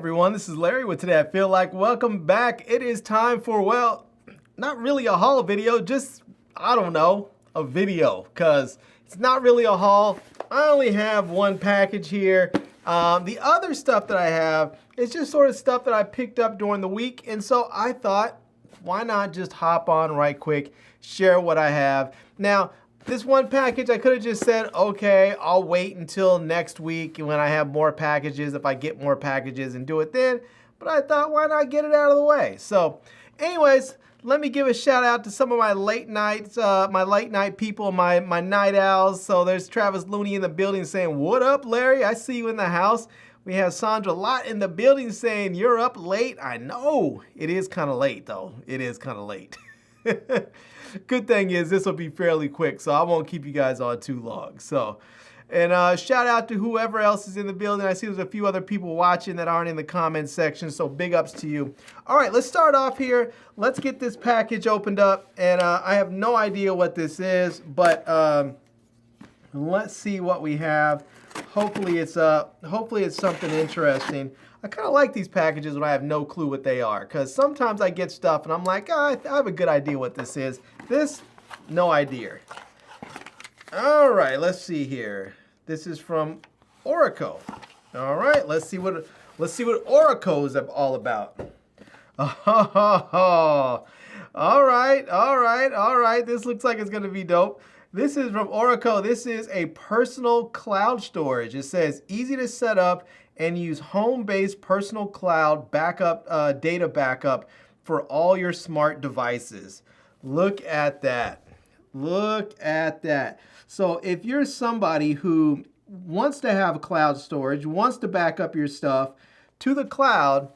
everyone, this is Larry with Today I Feel Like. Welcome back. It is time for, well, not really a haul video, just, I don't know, a video, because it's not really a haul. I only have one package here. The other stuff that I have is just sort of stuff that I picked up during the week, and so I thought, why not just hop on right quick, share what I have. Now, this one package, I could have just said, okay, I'll wait until next week when I have more packages, if I get more packages, and do it then. But I thought, why not get it out of the way? So anyways, let me give a shout out to some of my late nights, people, my night owls. So there's Travis Looney in the building saying, what up, Larry? I see you in the house. We have Sandra Lott in the building saying, you're up late. I know. It is kind of late, though. It is kind of late. Good thing is this will be fairly quick, so I won't keep you guys on too long. So, and shout out to whoever else is in the building. I see there's a few other people watching that aren't in the comments section, so big ups to you. All right, let's start off here. Let's get this package opened up, and I have no idea what this is, but let's see what we have. Hopefully it's something interesting. I kind of like these packages when I have no clue what they are, because sometimes I get stuff and I'm like, oh, I have a good idea what this is. This, no idea. All right, let's see here. This is from Oracle. All right, let's see what Oracle is all about. Oh, all right. This looks like it's gonna be dope. This is from Oracle. This is a personal cloud storage. It says easy to set up and use home-based personal cloud backup, data backup for all your smart devices. Look at that. Look at that. So if you're somebody who wants to have cloud storage, wants to back up your stuff to the cloud,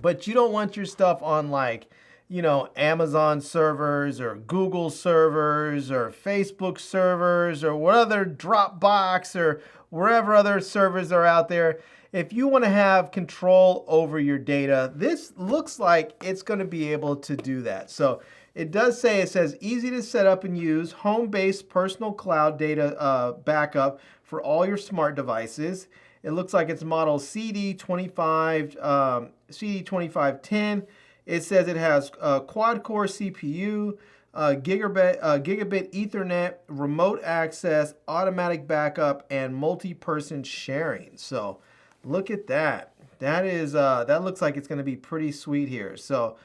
but you don't want your stuff on, like, you know, Amazon servers or Google servers or Facebook servers or what other Dropbox or wherever other servers are out there. If you want to have control over your data, this looks like it's going to be able to do that. So it does say, it says easy to set up and use home-based personal cloud data backup for all your smart devices. It looks like it's model CD2510. It says it has a quad-core CPU, gigabit Ethernet, remote access, automatic backup, and multi-person sharing. So look at that. That looks like it's going to be pretty sweet here. So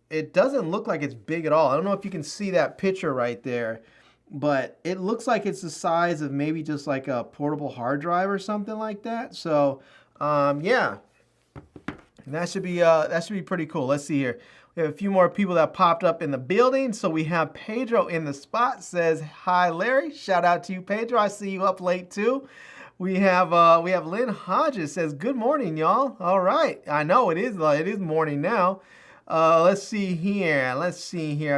it doesn't look like it's big at all. I don't know if you can see that picture right there, but it looks like it's the size of maybe just like a portable hard drive or something like that. So yeah. And that should be pretty cool. Let's see here. We have a few more people that popped up in the building. So we have Pedro in the spot, says, hi, Larry. Shout out to you, Pedro. I see you up late too. We have Lynn Hodges says, good morning, y'all. All right. I know it is morning now. Let's see here. I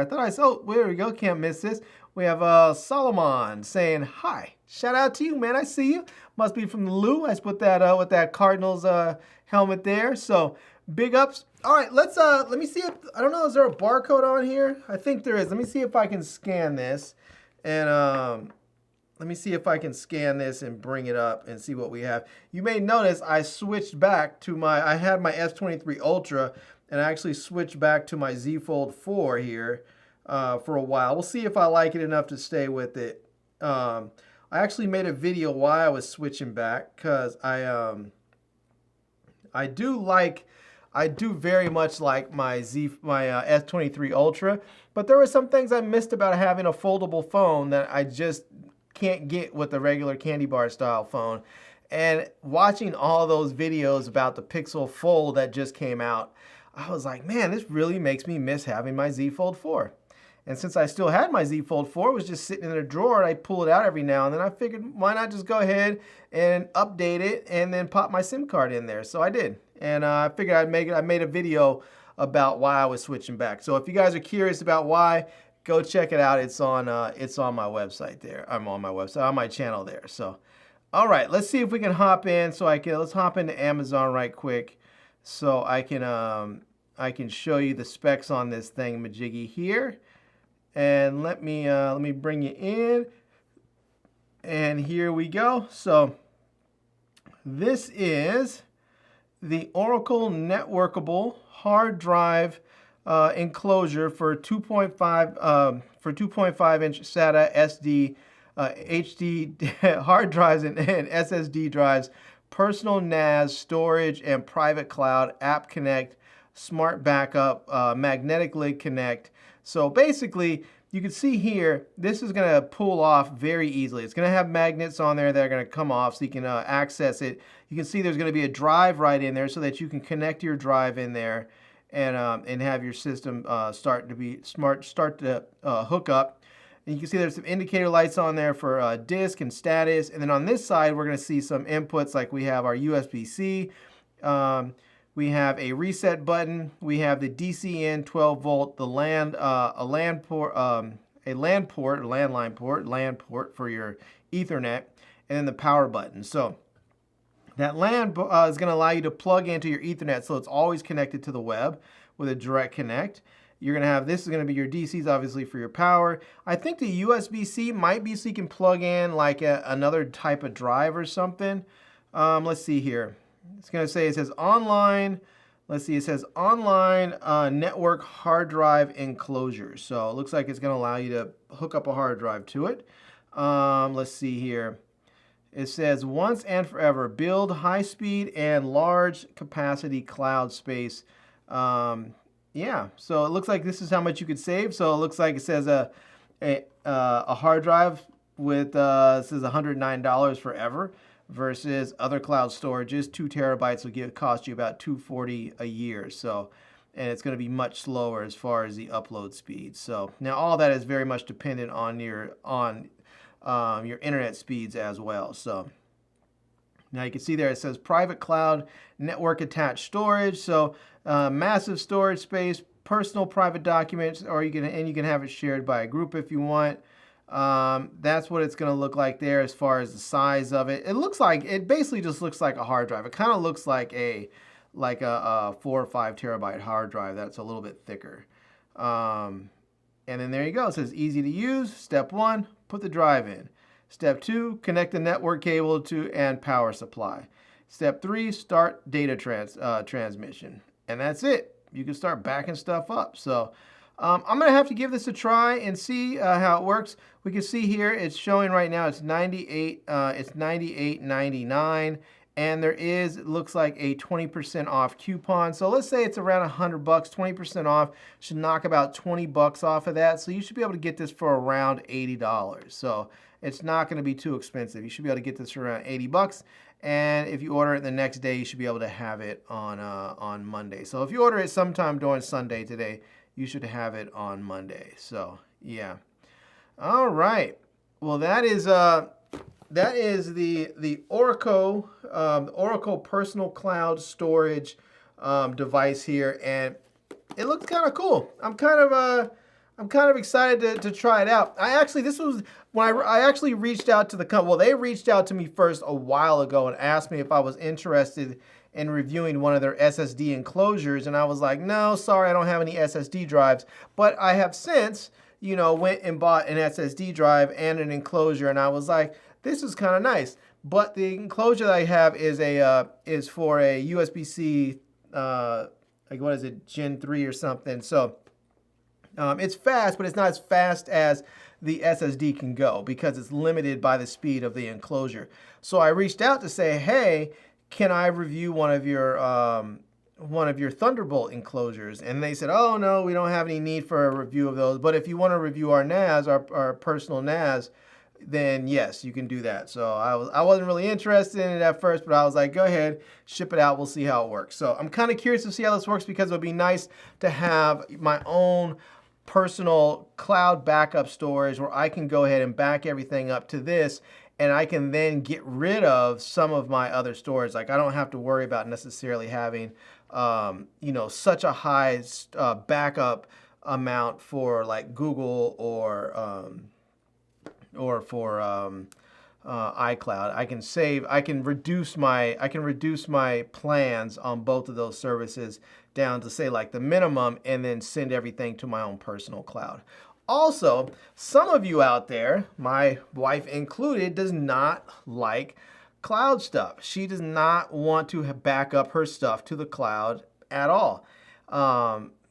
thought I saw, there we go. Can't miss this. We have Solomon saying, hi. Shout out to you, man. I see you. Must be from the Lou. I put that with that Cardinals helmet there. So big ups. All right, let me see if, I don't know, is there a barcode on here? I think there is. Let me see if I can scan this. And let me see if I can scan this and bring it up and see what we have. You may notice I switched back to I had my S23 Ultra, and I actually switched back to my Z Fold 4 here for a while. We'll see if I like it enough to stay with it. I actually made a video why I was switching back, because I do very much like my S23 Ultra, but there were some things I missed about having a foldable phone that I just can't get with a regular candy bar style phone. And watching all those videos about the Pixel Fold that just came out, I was like, man, this really makes me miss having my Z Fold 4. And since I still had my Z Fold 4, it was just sitting in a drawer, and I pull it out every now and then. I figured, why not just go ahead and update it and then pop my SIM card in there? So I did. And I figured I made a video about why I was switching back. So if you guys are curious about why, go check it out. It's on my website there. I'm on my website, on my channel there. So, all right, let's see if we can hop in. Let's hop into Amazon right quick, so I can show you the specs on this thing majiggy here. And let me bring you in, and here we go. So this is the Oracle networkable hard drive enclosure for 2.5-inch SATA SD HD hard drives and SSD drives, personal NAS storage and private cloud, app connect, smart backup, magnetic lid connect. So basically, you can see here, this is going to pull off very easily. It's going to have magnets on there that are going to come off so you can access it. You can see there's going to be a drive right in there so that you can connect your drive in there and have your system start to hook up. And you can see there's some indicator lights on there for disk and status. And then on this side, we're going to see some inputs like we have our USB-C. We have a reset button. We have the DC in 12 volt, the LAN, a LAN port, a LAN port, or landline port, LAN port for your Ethernet, and then the power button. So that LAN is going to allow you to plug into your Ethernet so it's always connected to the web with a direct connect. You're going to have, this is going to be your DCs, obviously, for your power. I think the USB-C might be so you can plug in like another type of drive or something. Let's see here. It's going to say, it says online. Let's see, it says online network hard drive enclosure. So it looks like it's going to allow you to hook up a hard drive to it. Let's see here. It says once and forever, build high-speed and large capacity cloud space. Yeah, so it looks like this is how much you could save. So it looks like it says a hard drive with it says $109 forever versus other cloud storages. 2 terabytes will cost you about $240 a year. So, and it's going to be much slower as far as the upload speed. So now all that is very much dependent on your internet speeds as well. So now you can see there it says private cloud network attached storage. So massive storage space, personal private documents, or you can have it shared by a group if you want. That's what it's going to look like there as far as the size of it. It basically just looks like a hard drive. It kind of looks like a 4 or 5 terabyte hard drive that's a little bit thicker. And then there you go. It says easy to use. Step 1, put the drive in. Step 2, connect the network cable to and power supply. Step 3, start data transmission. And that's it. You can start backing stuff up. So I'm going to have to give this a try and see how it works. We can see here it's showing right now it's $98.99, and there is, it looks like, a 20% off coupon. So let's say it's around $100, 20% off should knock about $20 off of that. So you should be able to get this for around $80. So it's not going to be too expensive. You should be able to get this for around $80. And if you order it the next day, you should be able to have it on Monday. So if you order it sometime during Sunday today, you should have it on Monday. So yeah. All right. Well, that is the Oracle Personal Cloud Storage device here, and it looks kind of cool. I'm kind of excited to try it out. This was when I actually reached out to the company. Well, they reached out to me first a while ago and asked me if I was interested in reviewing one of their SSD enclosures, and I was like, no, sorry, I don't have any SSD drives. But I have since, went and bought an SSD drive and an enclosure, and I was like, this is kind of nice. But the enclosure that I have is for a USB-C, like what is it, Gen 3 or something. So it's fast, but it's not as fast as the SSD can go because it's limited by the speed of the enclosure. So I reached out to say, hey, can I review one of your Thunderbolt enclosures? And they said, oh, no, we don't have any need for a review of those. But if you want to review our NAS, our personal NAS, then yes, you can do that. So I wasn't really interested in it at first, but I was like, go ahead, ship it out. We'll see how it works. So I'm kind of curious to see how this works because it would be nice to have my own personal cloud backup storage where I can go ahead and back everything up to this, and I can then get rid of some of my other storage. Like I don't have to worry about necessarily having, such a high backup amount for like Google or for iCloud. I can reduce my plans on both of those services down to say like the minimum and then send everything to my own personal cloud. Also, some of you out there, my wife included, does not like cloud stuff. She does not want to back up her stuff to the cloud at all,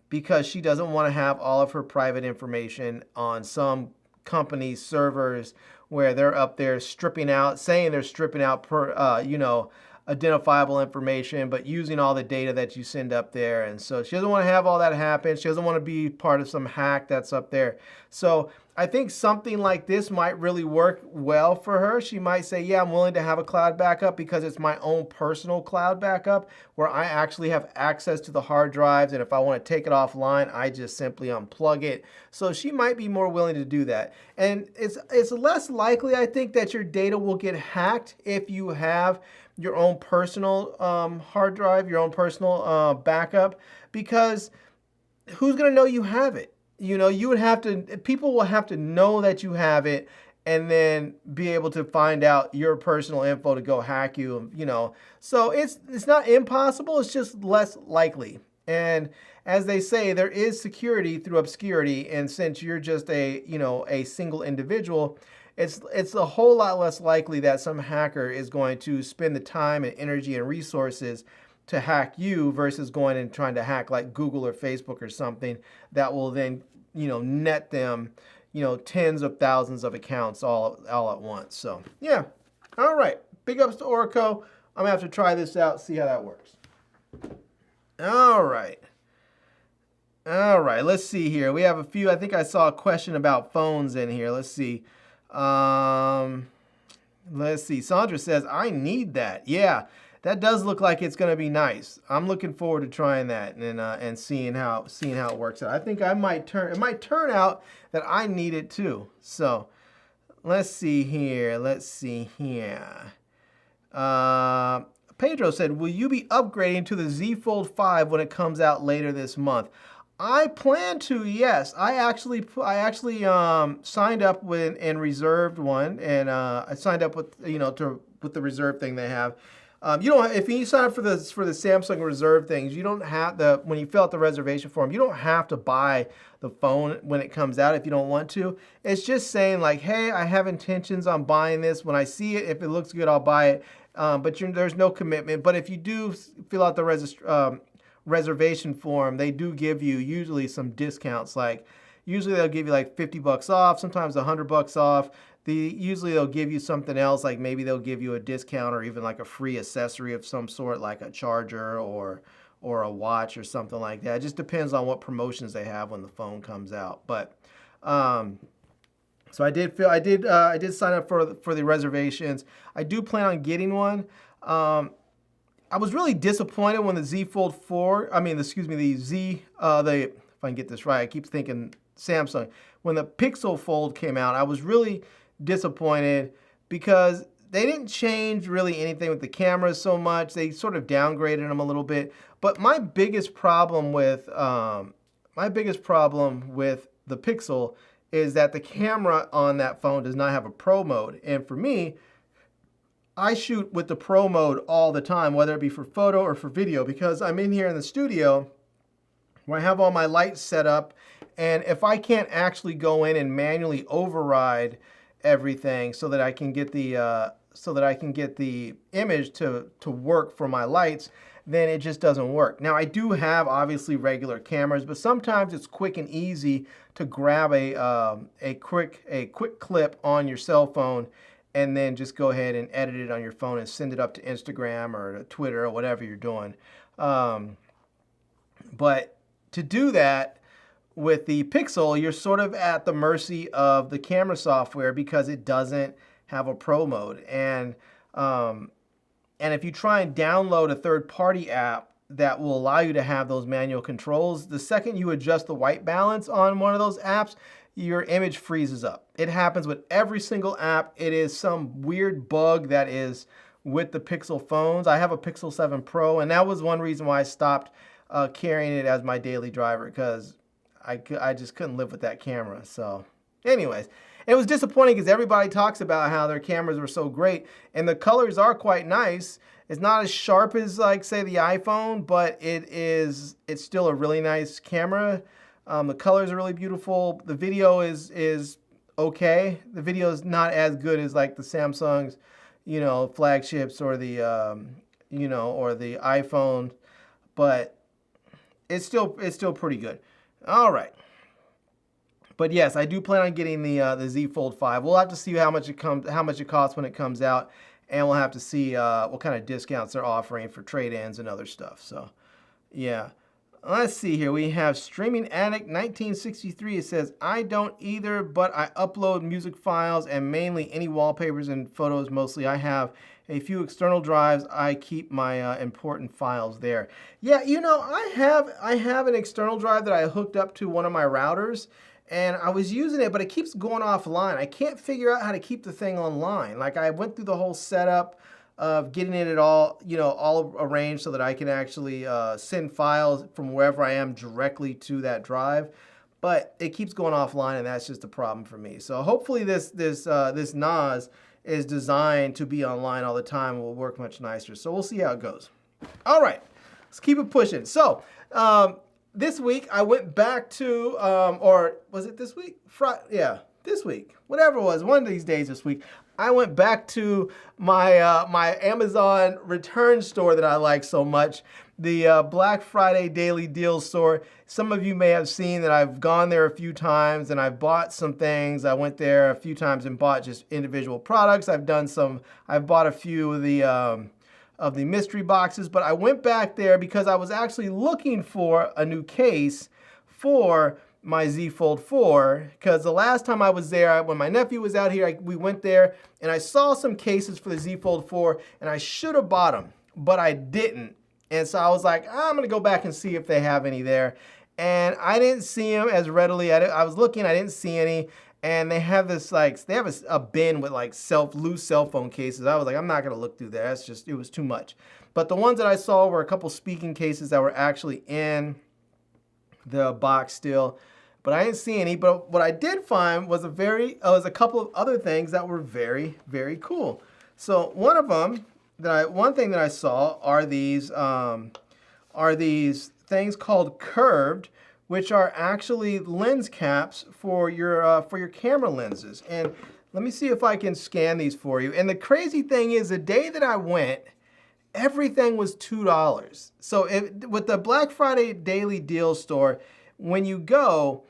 because she doesn't want to have all of her private information on some company's servers where they're up there stripping out, saying they're stripping out identifiable information, but using all the data that you send up there. And so she doesn't want to have all that happen. She doesn't want to be part of some hack that's up there. So I think something like this might really work well for her. She might say, yeah, I'm willing to have a cloud backup because it's my own personal cloud backup where I actually have access to the hard drives. And if I want to take it offline, I just simply unplug it. So she might be more willing to do that. And it's less likely, I think, that your data will get hacked if you have your own personal hard drive, your own personal backup, because who's going to know you have it? You would have to, people will have to know that you have it and then be able to find out your personal info to go hack you, So it's not impossible, it's just less likely. And as they say, there is security through obscurity, and since you're just a single individual, it's a whole lot less likely that some hacker is going to spend the time and energy and resources to hack you versus going and trying to hack like Google or Facebook or something that will then, net them, tens of thousands of accounts all at once. So yeah, all right. Big ups to Oracle. I'm gonna have to try this out, see how that works. All right. Let's see here. We have a few. I think I saw a question about phones in here. Let's see. Let's see. Sandra says, I need that. Yeah, that does look like it's going to be nice. I'm looking forward to trying that and seeing how it works out. I think it might turn out that I need it too. So let's see here. Pedro said, will you be upgrading to the Z Fold 5 when it comes out later this month? I plan to, yes. I actually signed up with and reserved one, and I signed up with with the reserve thing they have. You don't, if you sign up for the Samsung reserve things, you don't have when you fill out the reservation form, you don't have to buy the phone when it comes out if you don't want to. It's just saying like, hey, I have intentions on buying this. When I see it, if it looks good, I'll buy it. But there's no commitment. But if you do fill out the reservation form, they do give you usually some discounts. Like usually they'll give you like $50 off, sometimes $100 off. Usually they'll give you something else, like maybe they'll give you a discount or even like a free accessory of some sort, like a charger or a watch or something like that. It just depends on what promotions they have when the phone comes out. But so I did sign up for the reservations. I do plan on getting one. I was really disappointed when the Z Fold 4, if I can get this right, I keep thinking Samsung. When the Pixel Fold came out, I was really disappointed because they didn't change really anything with the cameras so much. They sort of downgraded them a little bit. But my biggest problem with the Pixel is that the camera on that phone does not have a Pro mode. And for me, I shoot with the Pro mode all the time, whether it be for photo or for video, because I'm in here in the studio where I have all my lights set up, and if I can't actually go in and manually override everything so that I can get the image to work for my lights, then it just doesn't work. Now I do have obviously regular cameras, but sometimes it's quick and easy to grab a quick clip on your cell phone and then just go ahead and edit it on your phone and send it up to Instagram or to Twitter or whatever you're doing. But to do that with the Pixel, you're sort of at the mercy of the camera software because it doesn't have a Pro mode. And if you try and download a third-party app that will allow you to have those manual controls, the second you adjust the white balance on one of those apps, your image freezes up. It happens with every single app. It is some weird bug that is with the Pixel phones. I have a Pixel 7 Pro, and that was one reason why I stopped carrying it as my daily driver, because I just couldn't live with that camera. So anyways, it was disappointing because everybody talks about how their cameras were so great, and the colors are quite nice. It's not as sharp as, like, say, the iPhone, but it's still a really nice camera. The colors are really beautiful. The video is okay. The video is not as good as like the Samsung's, you know, flagships or the, you know, or the iPhone, but it's still pretty good. All right. But yes, I do plan on getting the Z Fold 5. We'll have to see how much it costs when it comes out, and we'll have to see what kind of discounts they're offering for trade-ins and other stuff. So, yeah. Let's see here. We have Streaming Addict 1963. It says, I don't either, but I upload music files and mainly any wallpapers and photos mostly. I have a few external drives. I keep my important files there. Yeah, you know, I have an external drive that I hooked up to one of my routers, and I was using it, but it keeps going offline. I can't figure out how to keep the thing online. Like, I went through the whole setup of getting it all, you know, all arranged so that I can actually send files from wherever I am directly to that drive, but it keeps going offline, and that's just a problem for me. So hopefully this NAS is designed to be online all the time and will work much nicer. So we'll see how it goes. All right, let's keep it pushing. So this week I went back to, or was it this week? Yeah, this week. Whatever it was, one of these days this week, I went back to my my Amazon return store that I like so much, the Black Friday Daily Deals store. Some of you may have seen that I've gone there a few times and I've bought some things. I went there a few times and bought just individual products. I've bought a few of the mystery boxes, but I went back there because I was actually looking for a new case for my Z Fold 4, because the last time I was there, when my nephew was out here, we went there and I saw some cases for the Z Fold 4, and I should have bought them, but I didn't. And so I was like, I'm gonna go back and see if they have any there. And I didn't see them as readily. I was looking, I didn't see any. And they have this, like, they have a bin with like loose cell phone cases. I was like, I'm not gonna look through there. That's just, it was too much. But the ones that I saw were a couple speaking cases that were actually in the box still, but I didn't see any. But what I did find was a couple of other things that were very, very cool. So one of them one thing that I saw are these things called curved, which are actually lens caps for your camera lenses. And let me see if I can scan these for you. And the crazy thing is, the day that I went, everything was $2. So with the Black Friday Daily Deal store, when you go,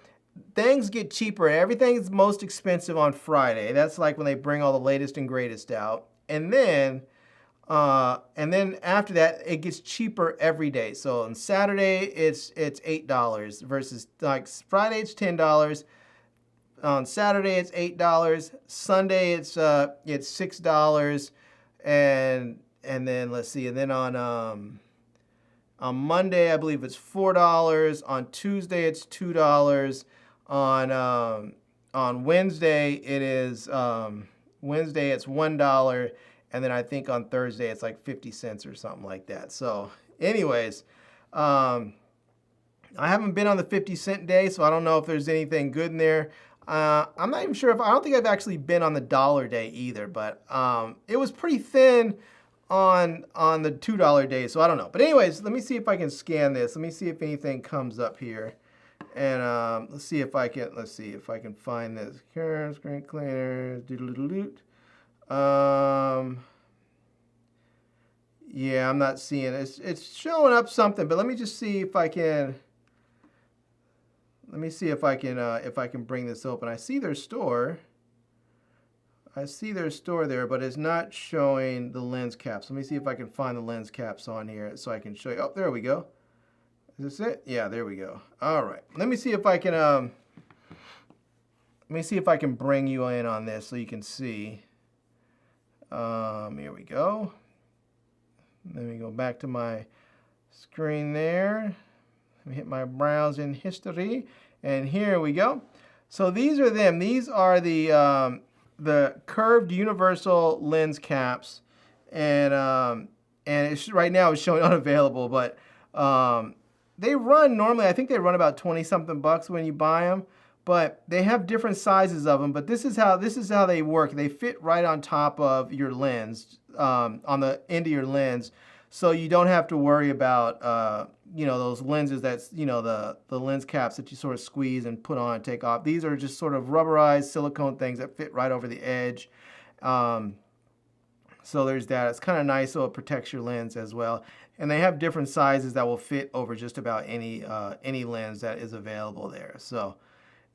things get cheaper. Everything's most expensive on Friday. That's like when they bring all the latest and greatest out. And then after that, it gets cheaper every day. So on Saturday, it's $8 versus like Friday, it's $10. On Saturday, it's $8. Sunday, it's $6. And then let's see, and then on Monday, I believe it's $4. On Tuesday, it's $2. On Wednesday, it's $1. And then I think on Thursday, it's like 50 cents or something like that. So anyways, I haven't been on the 50-cent day, so I don't know if there's anything good in there. I'm not even sure I don't think I've actually been on the dollar day either, but it was pretty thin on the $2 day, so I don't know. But anyways, let me see if I can scan this. Let me see if anything comes up here. And let's see if I can find this. Current screen cleaner, doodle-doodle-doot. Yeah, I'm not seeing it. It's showing up something, but let me just see if I can. Let me see if I can bring this open. I see their store. I see their store there, but it's not showing the lens caps. Let me see if I can find the lens caps on here so I can show you. Oh, there we go. Is this it? Yeah, there we go. All right. Let me see if I can bring you in on this so you can see. Here we go. Let me go back to my screen there. Let me hit my browsing history, and here we go. So these are them. These are the curved universal lens caps, and right now it's showing unavailable, but they run normally. I think they run about 20-something bucks when you buy them. But they have different sizes of them. But this is how they work. They fit right on top of your lens, on the end of your lens, so you don't have to worry about those lenses that's the lens caps that you sort of squeeze and put on and take off. These are just sort of rubberized silicone things that fit right over the edge. So there's that. It's kind of nice, so it protects your lens as well. And they have different sizes that will fit over just about any lens that is available there. So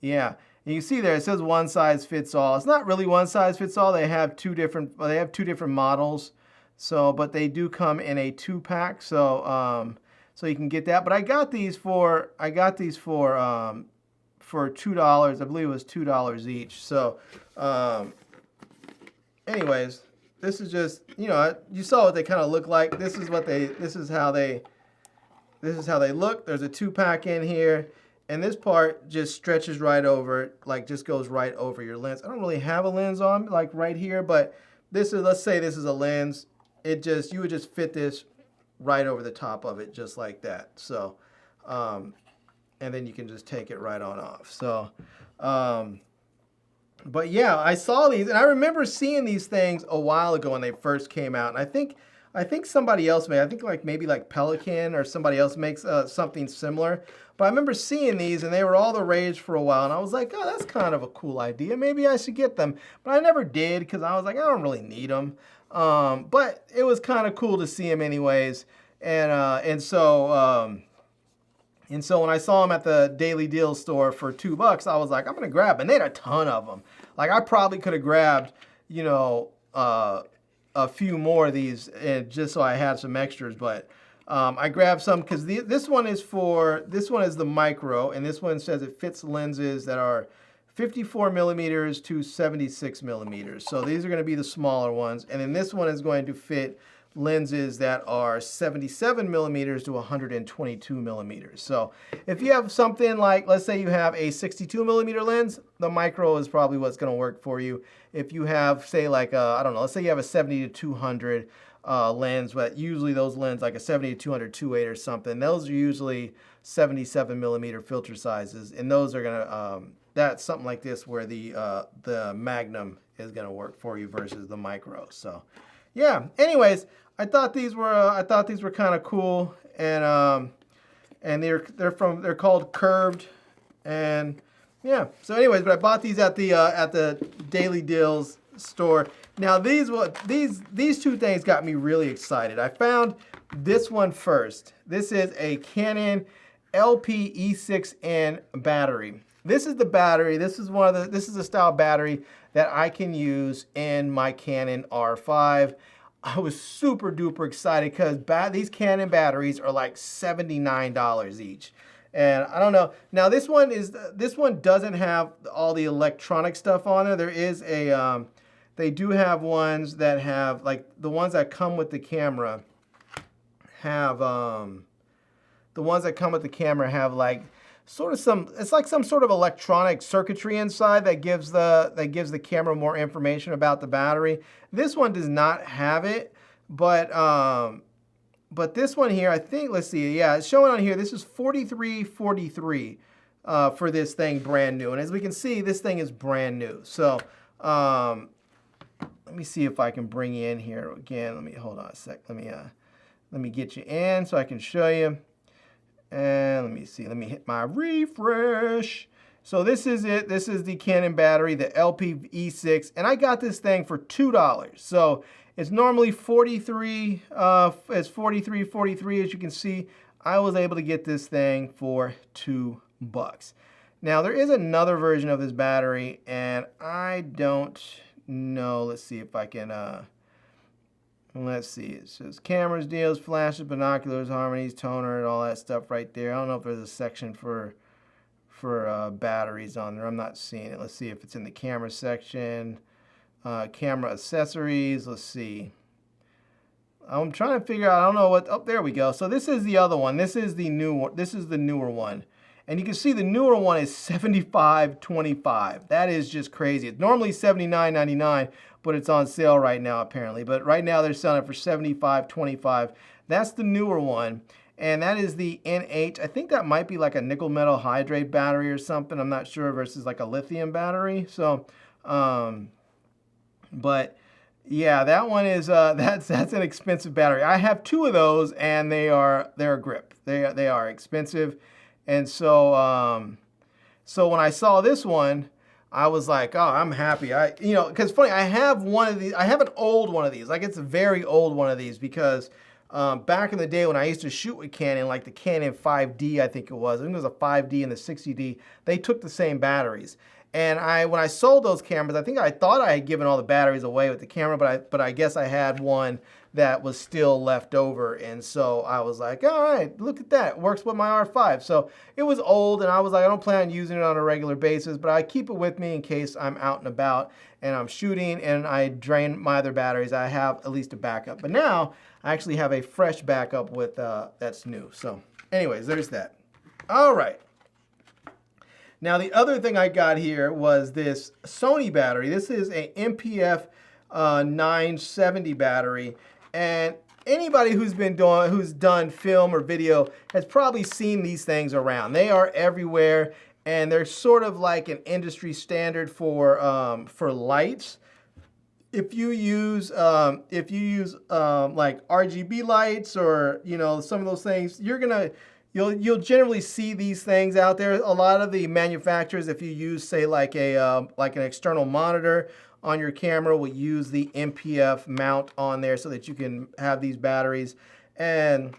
yeah, you can see there it says one size fits all. It's not really one size fits all. They have two different models. So, but they do come in a 2-pack. So so you can get that. But I got these for $2. I believe it was $2 each. So anyways, this is just, you know, you saw what they kind of look like. This is how they look. There's a 2-pack in here, and this part just stretches right over, like just goes right over your lens. I don't really have a lens on like right here, but this is, let's say this is a lens. You would just fit this right over the top of it, just like that. So, and then you can just take it right on off. So, but yeah, I saw these, and I remember seeing these things a while ago when they first came out. And I think somebody else made, maybe like Pelican or somebody else makes something similar. But I remember seeing these, and they were all the rage for a while. And I was like, oh, that's kind of a cool idea. Maybe I should get them. But I never did, because I was like, I don't really need them. But it was kind of cool to see them anyways. And so when I saw them at the Daily Deal store for $2, I was like, I'm gonna grab them. And they had a ton of them. Like, I probably could have grabbed, you know, a few more of these just so I had some extras. But I grabbed some because this one is the micro, and this one says it fits lenses that are 54 millimeters to 76 millimeters. So these are going to be the smaller ones. And then this one is going to fit lenses that are 77 millimeters to 122 millimeters. So if you have something like, let's say you have a 62 millimeter lens, the micro is probably what's going to work for you. If you have, say, like I don't know, let's say you have a 70 to 200 lens, but usually those lenses, like a 70 to 200 2.8 or something, those are usually 77 millimeter filter sizes, and those are going to that's something like this where the Magnum is going to work for you versus the micro. So yeah, anyways, I thought these were kind of cool, and they're called Curved, and yeah. So anyways, but I bought these at the Daily Deals store. Now these two things got me really excited. I found this one first. This is a Canon LP-E6N battery. This is the battery. This is the style battery that I can use in my Canon R5. I was super duper excited because these Canon batteries are like $79 each. And I don't know. Now this one doesn't have all the electronic stuff on it. There is a they do have ones that have, like, the ones that come with the camera have like sort of it's like some sort of electronic circuitry inside that gives the camera more information about the battery. This one does not have it, but this one here, I think, let's see, yeah, it's showing on here, this is $43.43 for this thing, brand new. And as we can see, this thing is brand new. So let me see if I can bring you in here again. Hold on a sec. Let me get you in so I can show you. And let me see. Let me hit my refresh. So this is it. This is the Canon battery, the LP-E6, and I got this thing for $2. So it's normally $43. It's $43.43, as you can see. I was able to get this thing for $2. Now there is another version of this battery, and I don't know. Let's see if I can. Let's see. It says cameras, deals, flashes, binoculars, harmonies, toner, and all that stuff right there. I don't know if there's a section for batteries on there. I'm not seeing it. Let's see if it's in the camera section. Camera accessories. Let's see. I'm trying to figure out. I don't know what. Oh, there we go. So this is the other one. This is the new one. This is the newer one. And you can see the newer one is $75.25. That is just crazy. It's normally $79.99, but it's on sale right now apparently. But right now they're selling it for $75.25. That's the newer one. And that is the NH. I think that might be like a nickel metal hydrate battery or something. I'm not sure, versus like a lithium battery. So, but yeah, that one is that's an expensive battery. I have two of those, and they're a grip. They are expensive. And so so when I saw this one, I was like, oh, I'm happy. Because funny, I have one of these. I have an old one of these. Like, it's a very old one of these because back in the day when I used to shoot with Canon, like the Canon 5D, I think it was. I think it was a 5D and the 60D. They took the same batteries. And when I sold those cameras, I thought I had given all the batteries away with the camera, but I guess I had one that was still left over. And so I was like, all right, look at that. It works with my R5. So it was old, and I was like, I don't plan on using it on a regular basis, but I keep it with me in case I'm out and about and I'm shooting and I drain my other batteries. I have at least a backup. But now I actually have a fresh backup with that's new. So anyways, there's that. All right. Now, the other thing I got here was this Sony battery. This is a MPF 970 battery. And anybody who's done film or video has probably seen these things around. They are everywhere, and they're sort of like an industry standard for lights. If you use like RGB lights or some of those things, you'll generally see these things out there. A lot of the manufacturers, if you use say like an external monitor on your camera, will use the MPF mount on there so that you can have these batteries. And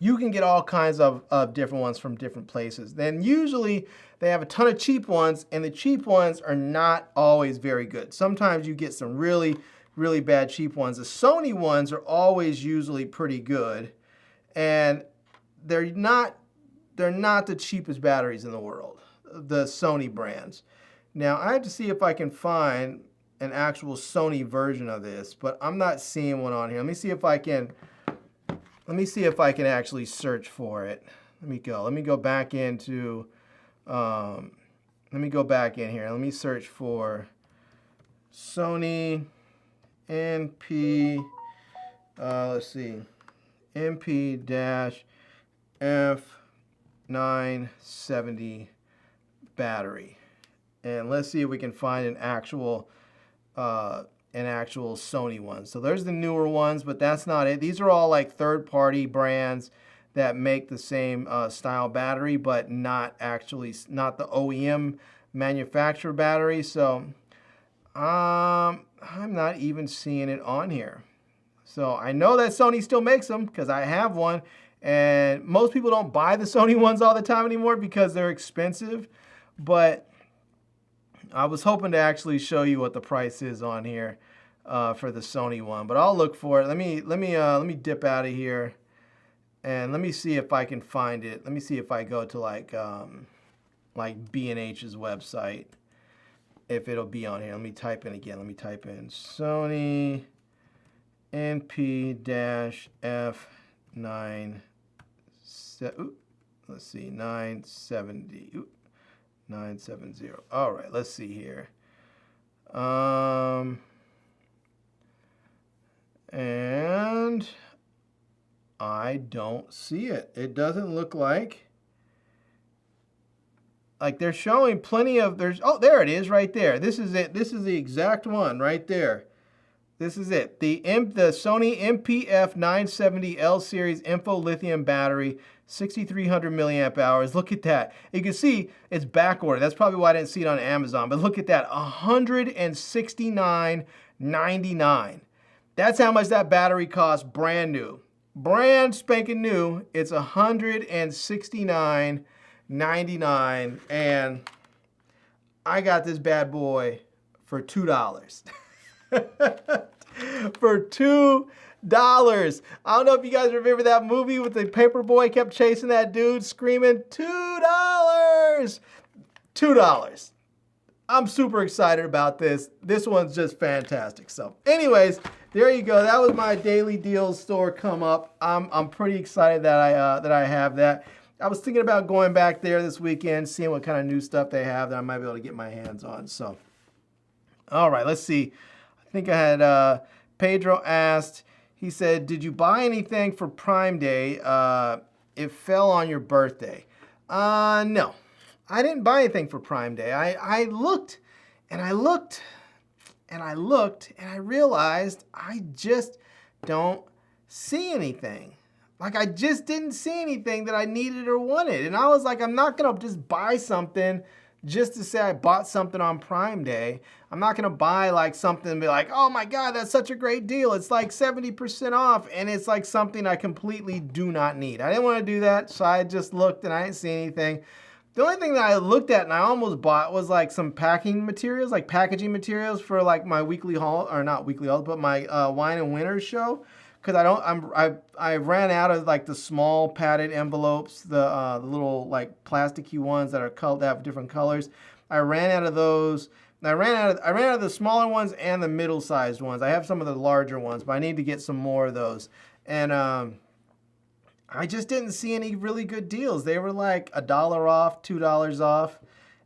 you can get all kinds of different ones from different places. Then usually they have a ton of cheap ones, and the cheap ones are not always very good. Sometimes you get some really, really bad cheap ones. The Sony ones are always usually pretty good, and they're not the cheapest batteries in the world, the Sony brands. Now, I have to see if I can find an actual Sony version of this, but I'm not seeing one on here. Let me see if I can actually search for it. Let me go back into, let me go back in here. Let me search for Sony NP, let's see, MP-F970 battery. And let's see if we can find an actual Sony one. So there's the newer ones, but that's not it. These are all like third-party brands that make the same style battery, but not the OEM manufacturer battery. So I'm not even seeing it on here. So I know that Sony still makes them because I have one, and most people don't buy the Sony ones all the time anymore because they're expensive. But I was hoping to actually show you what the price is on here for the Sony one, but I'll look for it. Let me dip out of here and let me see if I can find it. Let me see if I go to like B&H's website, if it'll be on here. Let me type in again. Let me type in Sony NP-F9. Let's see, 970. 970. All right, let's see here. And I don't see it. It doesn't look like they're showing plenty of oh, there it is right there. This is it. This is the exact one right there. This is it. The Sony MPF970 L series info lithium battery, 6,300 milliamp hours. Look at that. You can see it's back ordered. That's probably why I didn't see it on Amazon. But look at that, $169.99. That's how much that battery costs brand new. Brand spanking new. It's $169.99. And I got this bad boy for $2. For $2. I don't know if you guys remember that movie with the paper boy kept chasing that dude screaming, $2. $2. I'm super excited about this. This one's just fantastic. So anyways, there you go. That was my daily deals store come up. I'm pretty excited that I have that. I was thinking about going back there this weekend, seeing what kind of new stuff they have that I might be able to get my hands on. So, all right, let's see. I think I had Pedro asked, he said, did you buy anything for Prime Day? It fell on your birthday. No, I didn't buy anything for Prime Day. I looked and I looked and I looked and I realized I just don't see anything. Like, I just didn't see anything that I needed or wanted. And I was like, I'm not going to just buy something just to say I bought something on Prime Day. I'm not going to buy like something and be like, oh my God, that's such a great deal. It's like 70% off. And it's like something I completely do not need. I didn't want to do that. So I just looked and I didn't see anything. The only thing that I looked at and I almost bought was like some packing materials, like packaging materials for like my weekly haul, or not weekly haul, but my wine and winter show. Because I ran out of like the small padded envelopes, the little like plasticky ones that have different colors. I ran out of those. I ran out of the smaller ones and the middle-sized ones. I have some of the larger ones, but I need to get some more of those. And I just didn't see any really good deals. They were like $1 off, $2 off.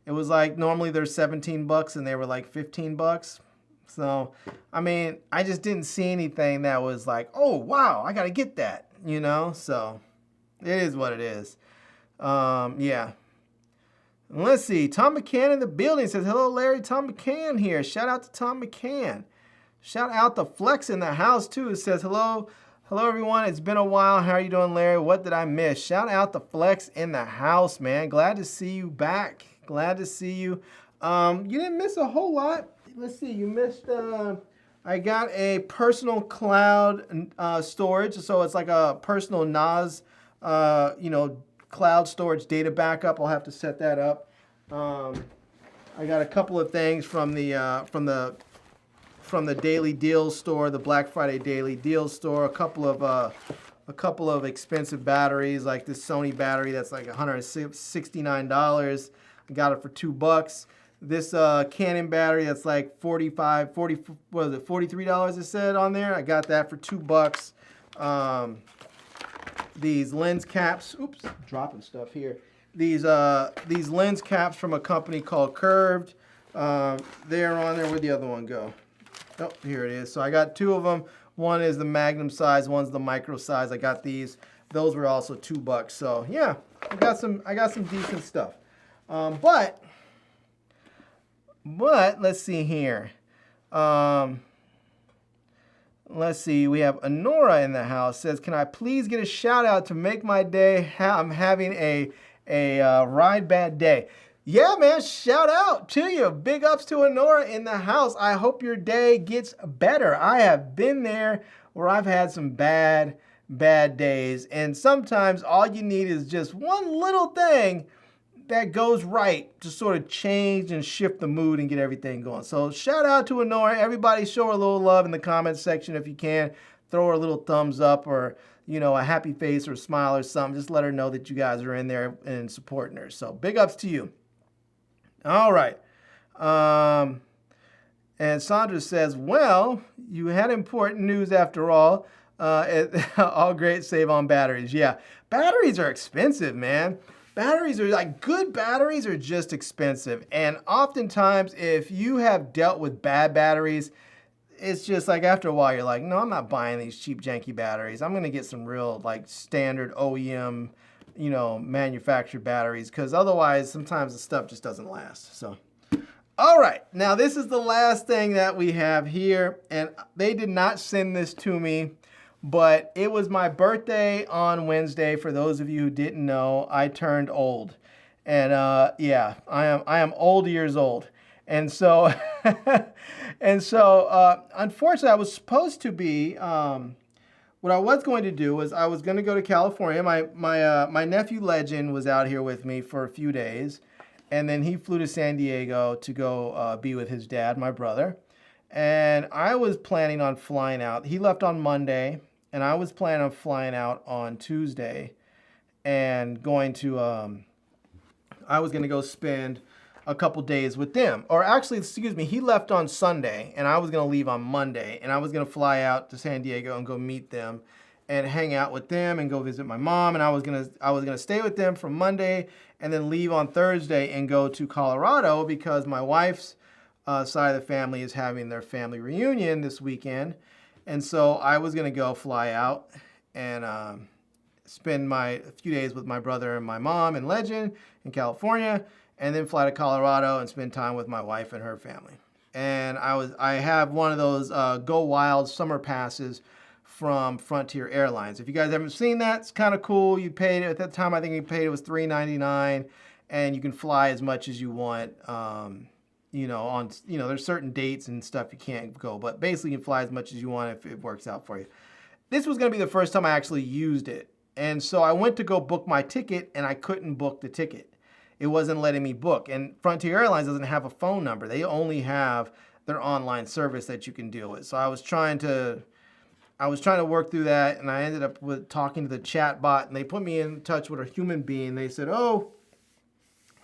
It was like normally they're 17 bucks and they were like 15 bucks. So, I mean, I just didn't see anything that was like, oh, wow, I got to get that, you know? So, it is what it is. Yeah. Let's see. Tom McCann in the building says, hello, Larry. Tom McCann here. Shout out to Tom McCann. Shout out to Flex in the house, too. It says, hello. Hello, everyone. It's been a while. How are you doing, Larry? What did I miss? Shout out to Flex in the house, man. Glad to see you back. Glad to see you. You didn't miss a whole lot. Let's see, you missed, I got a personal cloud storage. So it's like a personal NAS, cloud storage data backup. I'll have to set that up. I got a couple of things from the Daily Deals store, the Black Friday Daily Deals store. A couple of expensive batteries, like this Sony battery that's like $169. I got it for $2. This Canon battery that's like $43 it said on there. I got that for $2. These lens caps, oops, dropping stuff here. These lens caps from a company called Curved. They're on there. Where'd the other one go? Oh, here it is. So I got two of them. One is the Magnum size, one's the micro size. I got these. Those were also $2. So yeah, I got some decent stuff. But let's see here. Let's see. We have Honora in the house. Says, can I please get a shout out to make my day? I'm having a ride bad day. Yeah, man. Shout out to you. Big ups to Honora in the house. I hope your day gets better. I have been there where I've had some bad days. And sometimes all you need is just one little thing that goes right to sort of change and shift the mood and get everything going. So shout out to Honora. Everybody show her a little love in the comments section if you can. Throw her a little thumbs up or, a happy face or a smile or something. Just let her know that you guys are in there and supporting her. So big ups to you. All right. And Sandra says, well, you had important news after all. All great save on batteries. Yeah, batteries are expensive, man. Batteries are like, good batteries are just expensive. And oftentimes, if you have dealt with bad batteries, it's just like after a while, you're like, no, I'm not buying these cheap, janky batteries. I'm going to get some real like standard OEM, manufactured batteries. Because otherwise, sometimes the stuff just doesn't last. So, all right. Now, this is the last thing that we have here. And they did not send this to me. But it was my birthday on Wednesday. For those of you who didn't know, I turned old. And yeah, I am old years old. And so, unfortunately, I was supposed to be, what I was going to do was I was going to go to California. My nephew Legend was out here with me for a few days. And then he flew to San Diego to go be with his dad, my brother. And I was planning on flying out. He left on Monday. And I was planning on flying out on Tuesday and going to, I was going to go spend a couple days with them. Or actually, excuse me, he left on Sunday and I was going to leave on Monday. And I was going to fly out to San Diego and go meet them and hang out with them and go visit my mom. And I was going to stay with them from Monday and then leave on Thursday and go to Colorado because my wife's side of the family is having their family reunion this weekend. And so I was going to go fly out and spend a few days with my brother and my mom and Legend in California, and then fly to Colorado and spend time with my wife and her family. And I have one of those Go Wild summer passes from Frontier Airlines. If you guys haven't seen that, it's kind of cool. You paid it at that time. I think you paid it was $3.99, and you can fly as much as you want. You know, on, you know, there's certain dates and stuff you can't go, but basically you can fly as much as you want if it works out for you. This was going to be the first time I actually used it. And so I went to go book my ticket, and I couldn't book the ticket. It wasn't letting me book. And Frontier Airlines doesn't have a phone number. They only have their online service that you can deal with. So I was trying to work through that, and I ended up with talking to the chat bot, and they put me in touch with a human being. They said, oh,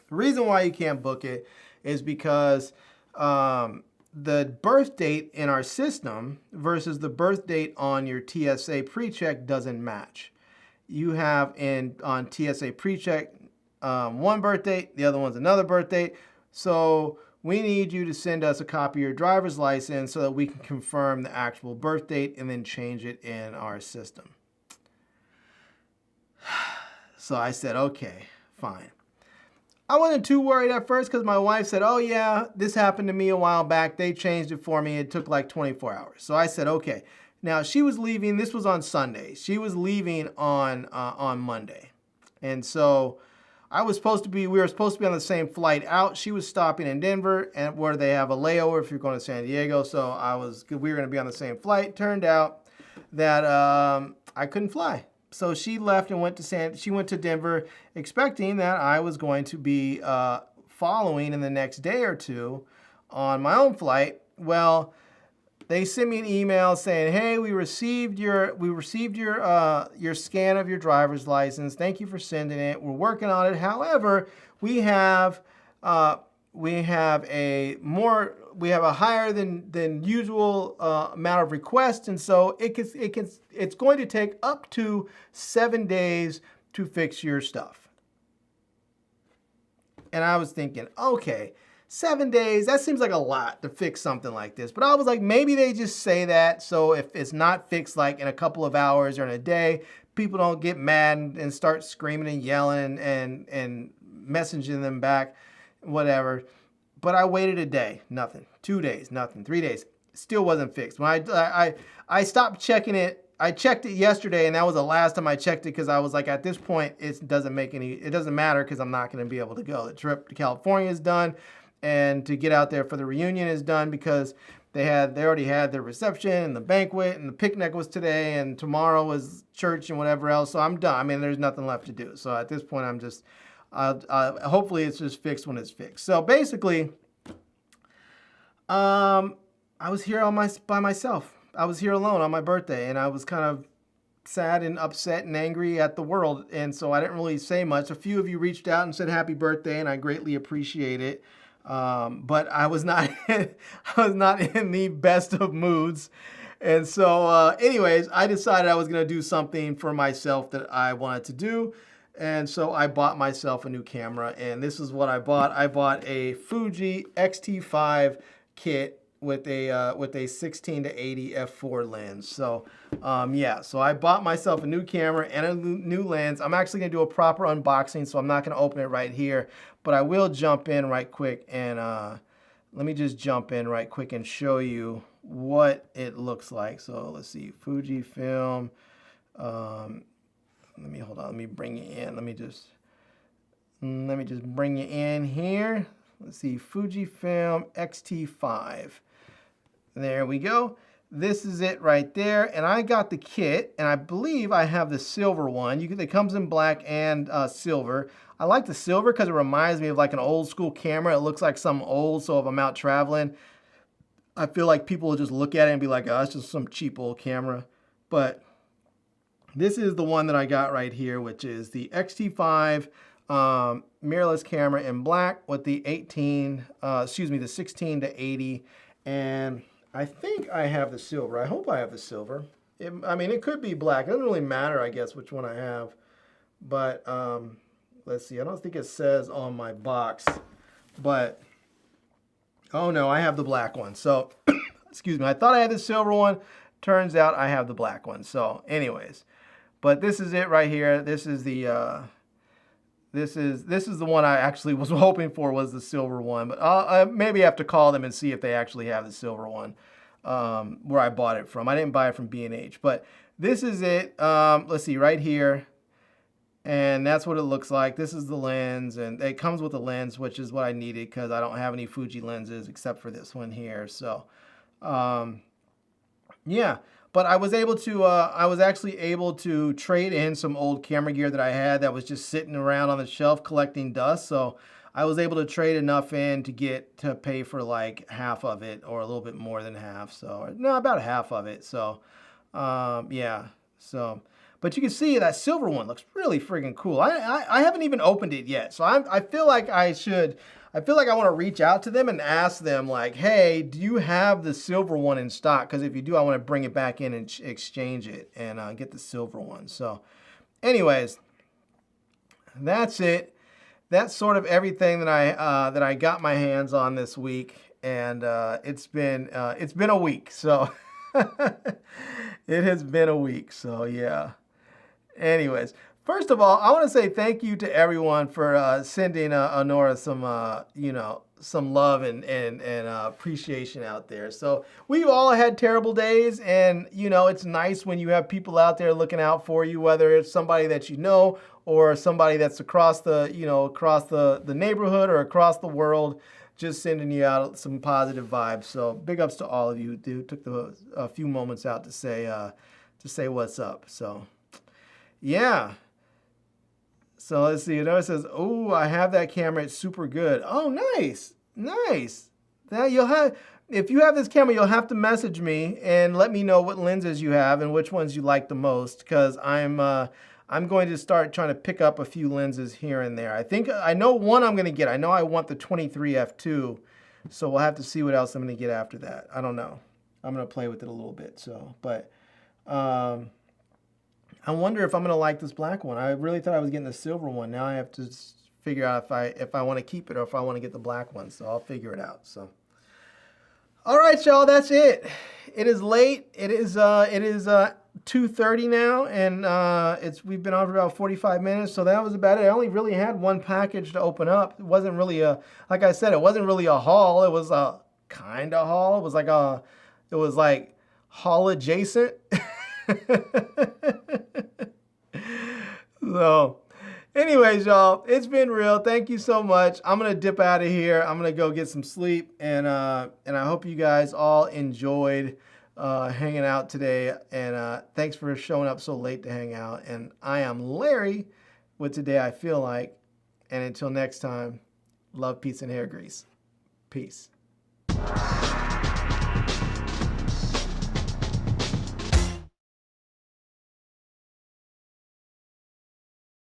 the reason why you can't book it is because the birth date in our system versus the birth date on your TSA PreCheck doesn't match. You have on TSA PreCheck one birth date, the other one's another birth date. So we need you to send us a copy of your driver's license so that we can confirm the actual birth date and then change it in our system. So I said, okay, fine. I wasn't too worried at first because my wife said, oh yeah, this happened to me a while back. They changed it for me. It took like 24 hours. So I said, okay. Now she was leaving, this was on Sunday. She was leaving on Monday. And so we were supposed to be on the same flight out. She was stopping in Denver, and where they have a layover if you're going to San Diego. So we were going to be on the same flight. Turned out that I couldn't fly. So she left and she went to Denver, expecting that I was going to be following in the next day or two on my own flight. Well, they sent me an email saying, "Hey, we received your scan of your driver's license. Thank you for sending it. We're working on it. However, we have a higher than usual amount of requests, and so it's going to take up to 7 days to fix your stuff." And I was thinking, okay, 7 days, that seems like a lot to fix something like this. But I was like, maybe they just say that so if it's not fixed like in a couple of hours or in a day, people don't get mad and start screaming and yelling and messaging them back, whatever. But I waited a day, nothing. 2 days, nothing. 3 days, still wasn't fixed. When I stopped checking it, I checked it yesterday, and that was the last time I checked it because I was like, at this point, it doesn't matter because I'm not going to be able to go. The trip to California is done, and to get out there for the reunion is done because they already had their reception and the banquet, and the picnic was today, and tomorrow was church and whatever else. So I'm done. I mean, there's nothing left to do. So at this point, I'm just hopefully it's just fixed when it's fixed. So basically, I was here by myself. I was here alone on my birthday, and I was kind of sad and upset and angry at the world, and so I didn't really say much. A few of you reached out and said happy birthday, and I greatly appreciate it. But I was not in the best of moods. And so anyways, I decided I was going to do something for myself that I wanted to do. And so I bought myself a new camera, and this is what I bought. I bought a Fuji X-T5 kit with a 16 to 80 f4 lens. So yeah, so I bought myself a new camera and a new lens. I'm actually gonna do a proper unboxing, so I'm not gonna open it right here, but I will jump in right quick and let me just jump in right quick and show you what it looks like. So let's see, Fujifilm. Let me bring you in. Let me just bring you in here. Let's see, Fujifilm X-T5. There we go. This is it right there. And I got the kit, and I believe I have the silver one. It comes in black and silver. I like the silver because it reminds me of like an old school camera. It looks like something old, so if I'm out traveling, I feel like people will just look at it and be like, oh, it's just some cheap old camera. But this is the one that I got right here, which is the X-T5 mirrorless camera in black with the the 16 to 80. And I think I have the silver. I hope I have the silver. I mean, it could be black. It doesn't really matter, I guess, which one I have. But let's see. I don't think it says on my box. But, oh no, I have the black one. So, excuse me. I thought I had the silver one. Turns out I have the black one. So, anyways. But this is it right here. This is the... This is the one I actually was hoping for, was the silver one. But I maybe have to call them and see if they actually have the silver one where I bought it from. I didn't buy it from B&H. But this is it. Let's see, right here. And that's what it looks like. This is the lens, and it comes with a lens, which is what I needed because I don't have any Fuji lenses except for this one here. So, yeah. But I was able to, I was actually able to trade in some old camera gear that I had that was just sitting around on the shelf collecting dust. So I was able to trade enough in to get to pay for like half of it, or a little bit more than half. So, no, about half of it. So, yeah. So, but you can see that silver one looks really freaking cool. I haven't even opened it yet. So I feel like I should, I feel like I want to reach out to them and ask them like, hey, do you have the silver one in stock? Because if you do, I want to bring it back in and exchange it and get the silver one. So anyways, that's it. That's sort of everything that I got my hands on this week. And it's been a week. So it has been a week. So yeah. Anyways, first of all, I want to say thank you to everyone for sending Honora some, you know, some love and appreciation out there. So we've all had terrible days, and you know, it's nice when you have people out there looking out for you, whether it's somebody that you know or somebody that's across the, you know, across the neighborhood or across the world, just sending you out some positive vibes. So big ups to all of you who took a few moments out to say what's up. So. Yeah. So let's see. It always says, "Oh, I have that camera. It's super good." Oh, nice, nice. Now you'll have, if you have this camera, you'll have to message me and let me know what lenses you have and which ones you like the most, because I'm going to start trying to pick up a few lenses here and there. I think I know one I'm going to get. I know I want the 23 f2, so we'll have to see what else I'm going to get after that. I don't know. I'm going to play with it a little bit. So, but. I wonder if I'm gonna like this black one. I really thought I was getting the silver one. Now I have to figure out if I want to keep it or if I want to get the black one. So I'll figure it out. So, all right, y'all, that's it. It is late. It is 2:30 now, and we've been on for about 45 minutes. So that was about it. I only really had one package to open up. It wasn't really like I said, it wasn't really a haul. It was a kind of haul. It was like haul adjacent. So anyways, y'all, it's been real. Thank you so much. I'm gonna dip out of here. I'm gonna go get some sleep, and I hope you guys all enjoyed hanging out today, and thanks for showing up so late to hang out. And I am Larry with Today I Feel Like, and until next time, love, peace, and hair grease. Peace.